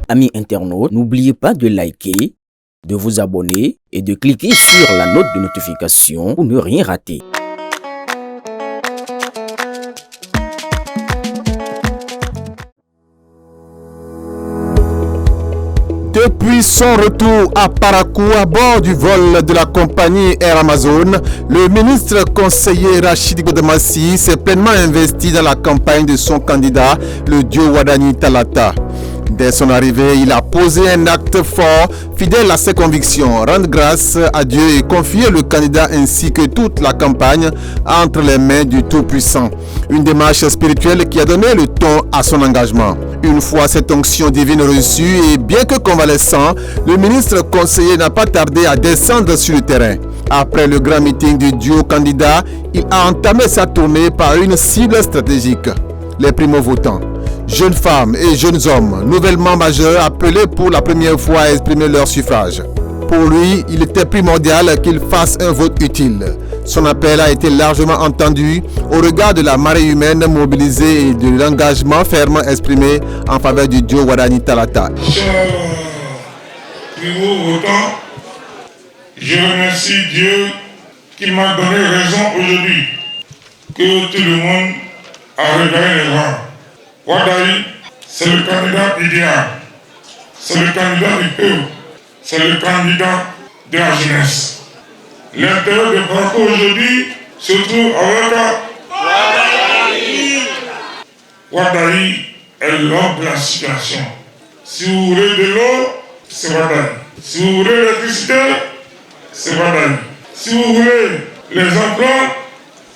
Amis internautes, n'oubliez pas de liker, de vous abonner et de cliquer sur la note de notification pour ne rien rater. Depuis son retour à Parakou à bord du vol de la compagnie Air Amazon, le ministre conseiller Rachid Godamassi s'est pleinement investi dans la campagne de son candidat, le Dio Wadani Talata. Dès son arrivée, il a posé un acte fort, fidèle à ses convictions, rendre grâce à Dieu et confier le candidat ainsi que toute la campagne entre les mains du Tout-Puissant. Une démarche spirituelle qui a donné le ton à son engagement. Une fois cette onction divine reçue et bien que convalescent, le ministre conseiller n'a pas tardé à descendre sur le terrain. Après le grand meeting du duo candidat, il a entamé sa tournée par une cible stratégique, les primo-votants. Jeunes femmes et jeunes hommes, nouvellement majeurs, appelés pour la première fois à exprimer leur suffrage. Pour lui, il était primordial qu'il fasse un vote utile. Son appel a été largement entendu au regard de la marée humaine mobilisée et de l'engagement ferme exprimé en faveur du Dio Wadani Talata. Chers primo-votants, je remercie Dieu qui m'a donné raison aujourd'hui que tout le monde a regardé les rangs. Wadayi, c'est le candidat idéal, c'est le candidat du peuple, c'est le candidat de la jeunesse. L'intérêt de Parakou aujourd'hui se trouve avec Wadayi. Wadayi est l'homme de la situation. Si vous voulez de l'eau, c'est Wadayi. Si vous voulez l'électricité, c'est Wadayi. Si vous voulez les emplois,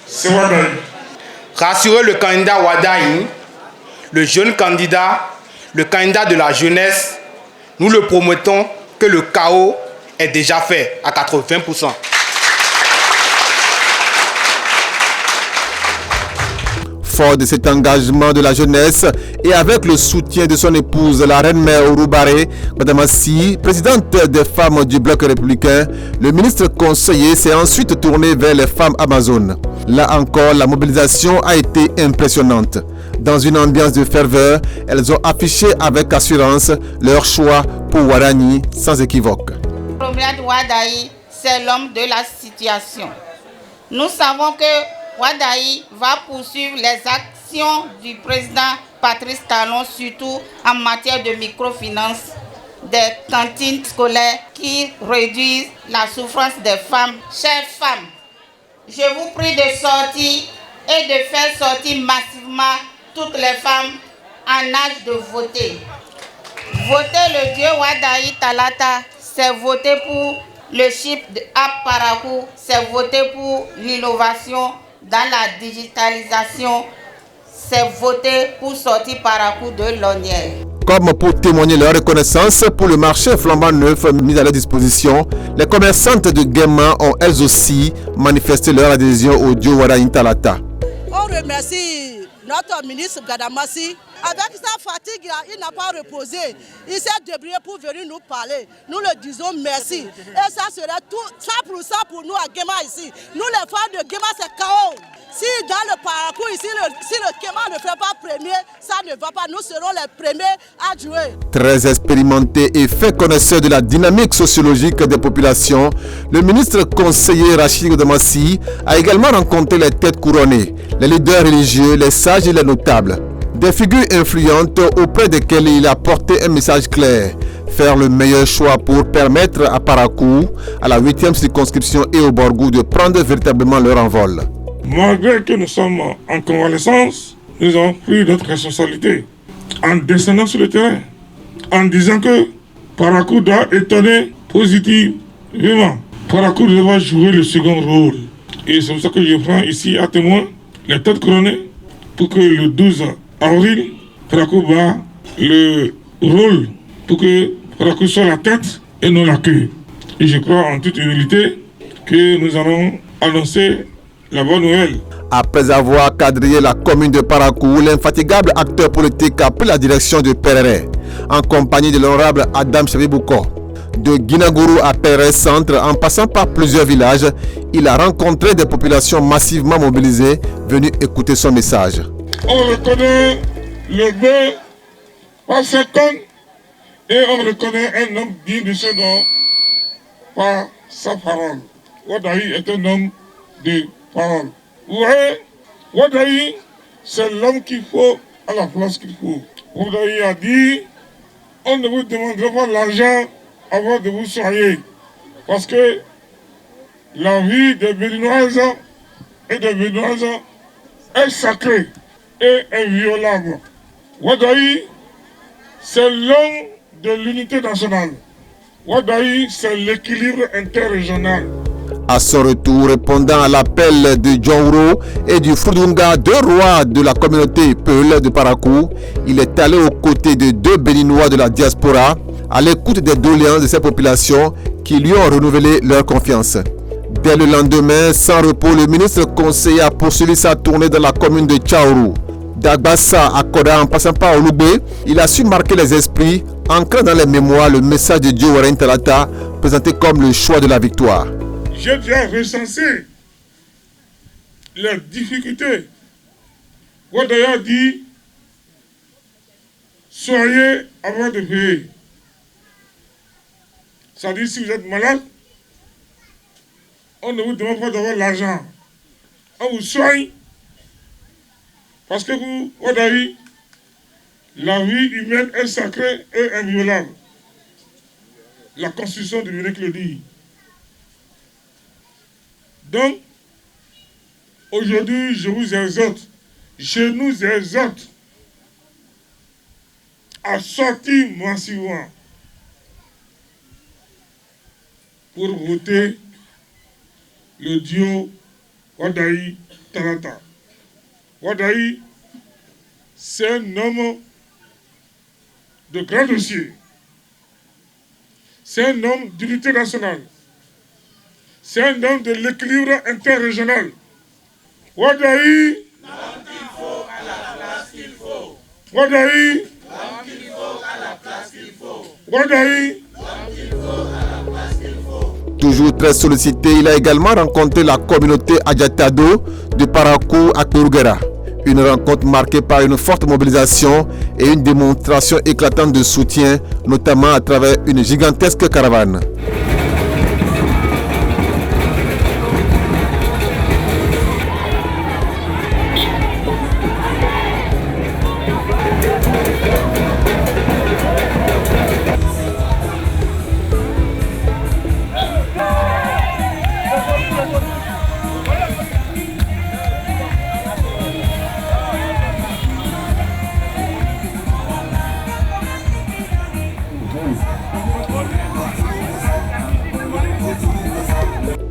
c'est Wadayi. Rassurer le candidat Wadayi, le jeune candidat, le candidat de la jeunesse, nous le promettons que le chaos est déjà fait à 80%. Fort de cet engagement de la jeunesse et avec le soutien de son épouse, la reine-mère Ouroubaré Godamassi, présidente des femmes du bloc républicain, le ministre conseiller s'est ensuite tourné vers les femmes amazones. Là encore, la mobilisation a été impressionnante. Dans une ambiance de ferveur, elles ont affiché avec assurance leur choix pour Wadani sans équivoque. Promenade Wadayi, c'est l'homme de la situation. Nous savons que Wadayi va poursuivre les actions du président Patrice Talon, surtout en matière de microfinance, des cantines scolaires qui réduisent la souffrance des femmes. Chères femmes, je vous prie de sortir et de faire sortir massivement toutes les femmes en âge de voter. Voter le Dio Wadani Talata, c'est voter pour le chip à Parakou, c'est voter pour l'innovation dans la digitalisation, c'est voter pour sortir Parakou de l'ornière. Comme pour témoigner leur reconnaissance pour le marché flambant neuf mis à leur disposition, les commerçantes de Guéma ont elles aussi manifesté leur adhésion au Dio Wadani Talata. On remercie notre ministre Godamassi. Avec sa fatigue, il n'a pas reposé. Il s'est débrouillé pour venir nous parler. Nous le disons merci. Et ça serait tout 100% pour nous à Guéma ici. Nous les femmes de Guéma, c'est chaos. Si dans le Parakou ici, si le Guéma ne fait pas premier, ça ne va pas. Nous serons les premiers à jouer. Très expérimenté et fait connaisseur de la dynamique sociologique des populations, le ministre conseiller Rachid Godamassi a également rencontré les têtes couronnées, les leaders religieux, les sages et les notables. Des figures influentes auprès desquelles il a porté un message clair. Faire le meilleur choix pour permettre à Parakou, à la 8e circonscription et au Borgou de prendre véritablement leur envol. Malgré que nous sommes en convalescence, nous avons pris notre responsabilité en descendant sur le terrain, en disant que Parakou doit étonner positivement. Parakou doit jouer le second rôle. Et c'est pour ça que je prends ici à témoin les têtes couronnées pour que le 12 avril, Parakou bat le rôle pour que Parakou soit la tête et non la queue. Et je crois en toute humilité que nous allons annoncer la bonne nouvelle. Après avoir quadrillé la commune de Parakou, l'infatigable acteur politique a pris la direction de Perere, en compagnie de l'honorable Adam Chabibouko. De Guinagourou à Perere Centre, en passant par plusieurs villages, il a rencontré des populations massivement mobilisées venues écouter son message. On reconnaît le maire par 50 Et on reconnaît un homme digne de ce nom par sa parole. Wadayi est un homme de parole. Vous voyez, Wadayi, c'est l'homme qu'il faut à la place qu'il faut. Wadayi a dit, on ne vous demandera pas l'argent avant de vous soigner. Parce que la vie des Béninoises et des Béninoises est sacrée et inviolable. Wadayi, c'est l'homme de l'unité nationale. Wadayi, c'est l'équilibre interrégional. À son retour, répondant à l'appel de Djongro et du Fudunga, deux rois de la communauté Peul de Parakou, il est allé aux côtés de deux Béninois de la diaspora, à l'écoute des doléances de ces populations qui lui ont renouvelé leur confiance. Dès le lendemain, sans repos, le ministre conseiller a poursuivi sa tournée dans la commune de Tchaourou. D'Agbassa à Koda, en passant par Oloubé, il a su marquer les esprits, ancrant dans les mémoires le message de Dieu Warren Talata, présenté comme le choix de la victoire. J'ai déjà recensé les difficultés. Wadayi a dit, soyez avant de payer. C'est-à-dire, si vous êtes malade, on ne vous demande pas d'avoir l'argent. On vous soigne. Parce que vous, Wadayi, la vie humaine est sacrée et inviolable. La Constitution du Bénin le dit. Donc, aujourd'hui, je vous exhorte, je nous exhorte à sortir massivement pour voter le duo Wadayi Talata. Wadayi, c'est un homme de grand dossier. C'est un homme d'unité nationale. C'est un homme de l'équilibre interrégional. Wadayi, l'homme qu'il faut à la place qu'il faut. Wadayi, l'homme qu'il faut à la place qu'il faut. Wadayi, l'homme qu'il faut à la place qu'il faut. Toujours très sollicité, il a également rencontré la communauté Adjatado de Parakou à Kurugera. Une rencontre marquée par une forte mobilisation et une démonstration éclatante de soutien, notamment à travers une gigantesque caravane.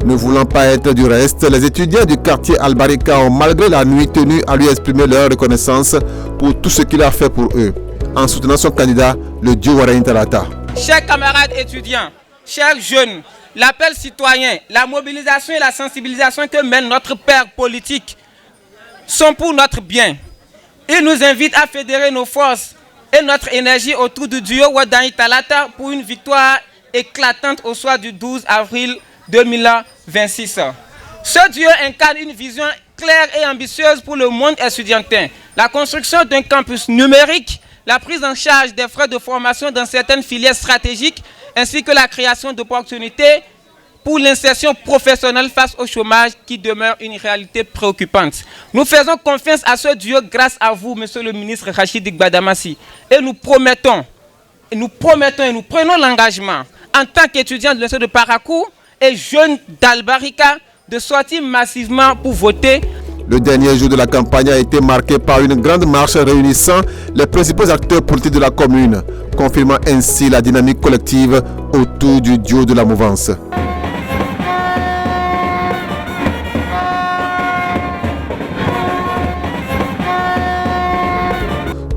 Ne voulant pas être du reste, les étudiants du quartier Albarika ont malgré la nuit tenu à lui exprimer leur reconnaissance pour tout ce qu'il a fait pour eux, en soutenant son candidat, le Dieu Warren Talata. Chers camarades étudiants, chers jeunes, l'appel citoyen, la mobilisation et la sensibilisation que mène notre père politique sont pour notre bien. Il nous invite à fédérer nos forces et notre énergie autour du duo Wadayi Talata pour une victoire éclatante au soir du 12 avril 2026. Ce duo incarne une vision claire et ambitieuse pour le monde estudiantin. La construction d'un campus numérique, la prise en charge des frais de formation dans certaines filières stratégiques, ainsi que la création d'opportunités pour l'insertion professionnelle face au chômage qui demeure une réalité préoccupante. Nous faisons confiance à ce duo grâce à vous, monsieur le ministre Rachid Gbadamassi. Et nous promettons et nous prenons l'engagement en tant qu'étudiants de l'université de Parakou et jeunes d'Albarika de sortir massivement pour voter. Le dernier jour de la campagne a été marqué par une grande marche réunissant les principaux acteurs politiques de la commune, confirmant ainsi la dynamique collective autour du duo de la mouvance.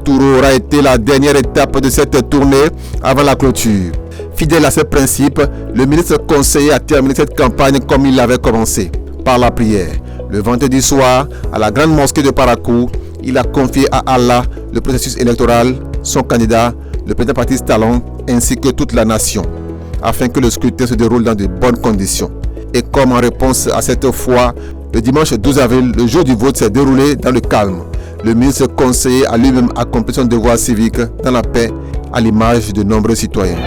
Touro aura été la dernière étape de cette tournée avant la clôture. Fidèle à ses principes, le ministre conseiller a terminé cette campagne comme il l'avait commencé, par la prière. Le vendredi soir, à la grande mosquée de Parakou, il a confié à Allah le processus électoral, son candidat, le président Patrice Talon, ainsi que toute la nation, afin que le scrutin se déroule dans de bonnes conditions. Et comme en réponse à cette foi, le dimanche 12 avril, le jour du vote s'est déroulé dans le calme. Le ministre conseiller a lui-même accompli son devoir civique dans la paix à l'image de nombreux citoyens.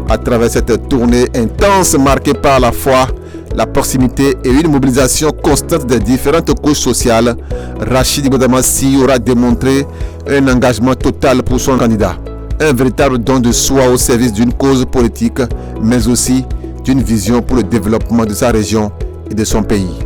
À travers cette tournée intense marquée par la foi, la proximité et une mobilisation constante des différentes couches sociales, Rachid Goudamassi aura démontré un engagement total pour son candidat. Un véritable don de soi au service d'une cause politique, mais aussi d'une vision pour le développement de sa région et de son pays.